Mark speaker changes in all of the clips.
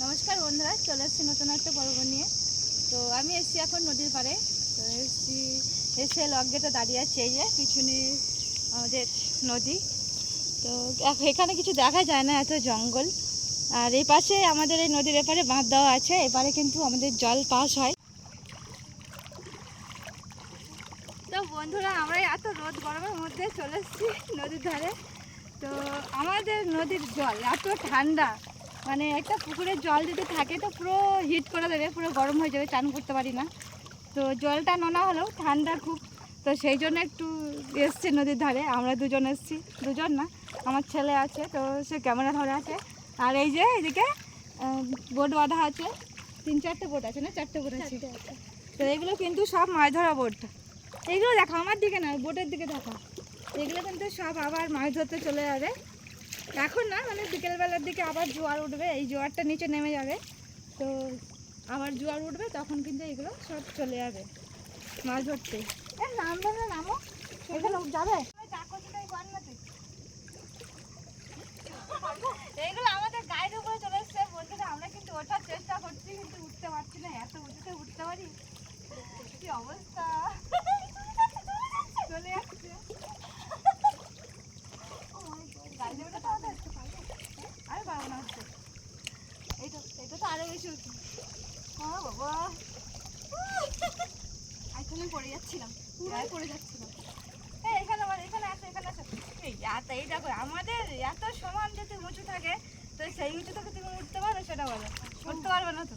Speaker 1: নমস্কার বন্ধুরা, চলে এসেছি নতুন একটা পর্ব নিয়ে। তো আমি এসেছি এখন নদীর পাড়ে। তো এসে লক গেটে দাঁড়িয়ে আছি, এই যে পিছনে আমাদের নদী। তো এখানে কিছু দেখা যায় না, এত জঙ্গল। আর এই পাশে আমাদের এই নদীর এপারে বাঁধ দেওয়া আছে, এপারে কিন্তু আমাদের জল পাস হয়। তো বন্ধুরা, আমরা এত রোদ গরমের মধ্যে চলে এসেছি নদীর ধারে। তো আমাদের নদীর জল এত ঠান্ডা, মানে একটা পুকুরের জল যদি থাকে তো পুরো হিট করে দেবে, পুরো গরম হয়ে যাবে, চান করতে পারি না। তো জলটা নোনা হলেও ঠান্ডা খুব। তো সেই জন্য একটু এসছি নদীর ধারে। আমরা দুজন এসছি, দুজন না, আমার ছেলে আছে, তো সে ক্যামেরা ধরে আছে। আর এই যে এদিকে বোট বাঁধা আছে, 3-4টে বোট আছে, না 4টে বোট আছে। তো এগুলো কিন্তু সব মাছ ধরা বোট। এইগুলো দেখো, আমার দিকে না, বোটের দিকে দেখো। এগুলো কিন্তু সব আবার মাছ ধরতে চলে যাবে এখন না, মানে বিকেলবেলার দিকে আবার জোয়ার উঠবে, এই জোয়ারটা নিচে নেমে যাবে। তো আবার জোয়ার উঠবে, তখন কিন্তু এগুলো সব চলে যাবে মাছ ধরতে। নামবে না, নামো, এখানে যাবে। এইগুলো আমাদের গায়ের উপরে চলে এসছে বন্ধুরা। আমরা কিন্তু ওঠার চেষ্টা করছি, কিন্তু উঠতে পারছি না। এত উঁচুতে উঠতে পারি, কি অবস্থা, চলে যাচ্ছে। আরে পারবো না, হচ্ছে এইটা তো আরো বেশি উঁচু। বাবা, এখানে পড়ে যাচ্ছিলাম, পড়ে যাচ্ছিলাম। এখানে এখানে আসো, এখানে আসো। এই দেখো, আমাদের এত সমান যদি উঁচু থাকে, তো সেই উঁচু থেকে তুমি উঠতে পারো, সেটা বলো। উঠতে পারবে না তো।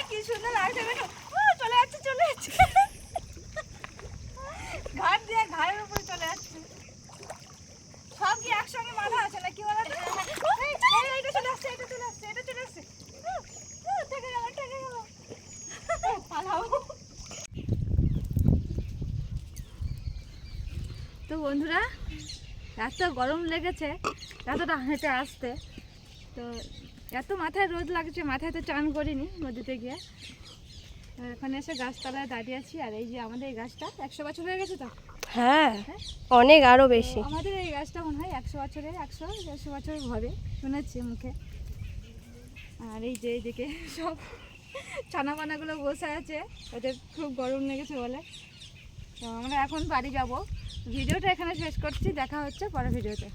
Speaker 1: কি সুন্দর লাগছে, দেখো, চলে যাচ্ছে, চলে যাচ্ছে, ঘাট দিয়ে ঘাড়ের উপরে চলে যাচ্ছে। সব কি একসঙ্গে বাঁধা আছে না, কি বলো তো? এটা চলে আসছে, এটা চলে আসছে, এটা চলে আসছে, থেকে গেল, থেকে গেল, পালাও। তো বন্ধুরা, এত গরম লেগেছে, এতটা হেঁটে আসতে। তো এত মাথায় রোদ লাগছে, মাথায় তো চান করিনি নদীতে গিয়ে। এখানে এসে গাছতলায় দাঁড়িয়ে আছি। আর এই যে আমাদের এই গাছটা 100 বছর হয়ে গেছে তো।
Speaker 2: হ্যাঁ, অনেক, আরো বেশি।
Speaker 1: আমাদের এই গাছটা মনে হয় 100 বছরের, 100-150 বছর হবে, শুনেছি মুখে। আর এই যে এইদিকে সব ছানাপানাগুলো বসে আছে, ওদের খুব গরম লেগেছে বলে। তো আমরা এখন বাড়ি যাব। ভিডিওটা এখানে শেষ করছি, দেখা হচ্ছে পরের ভিডিওতে।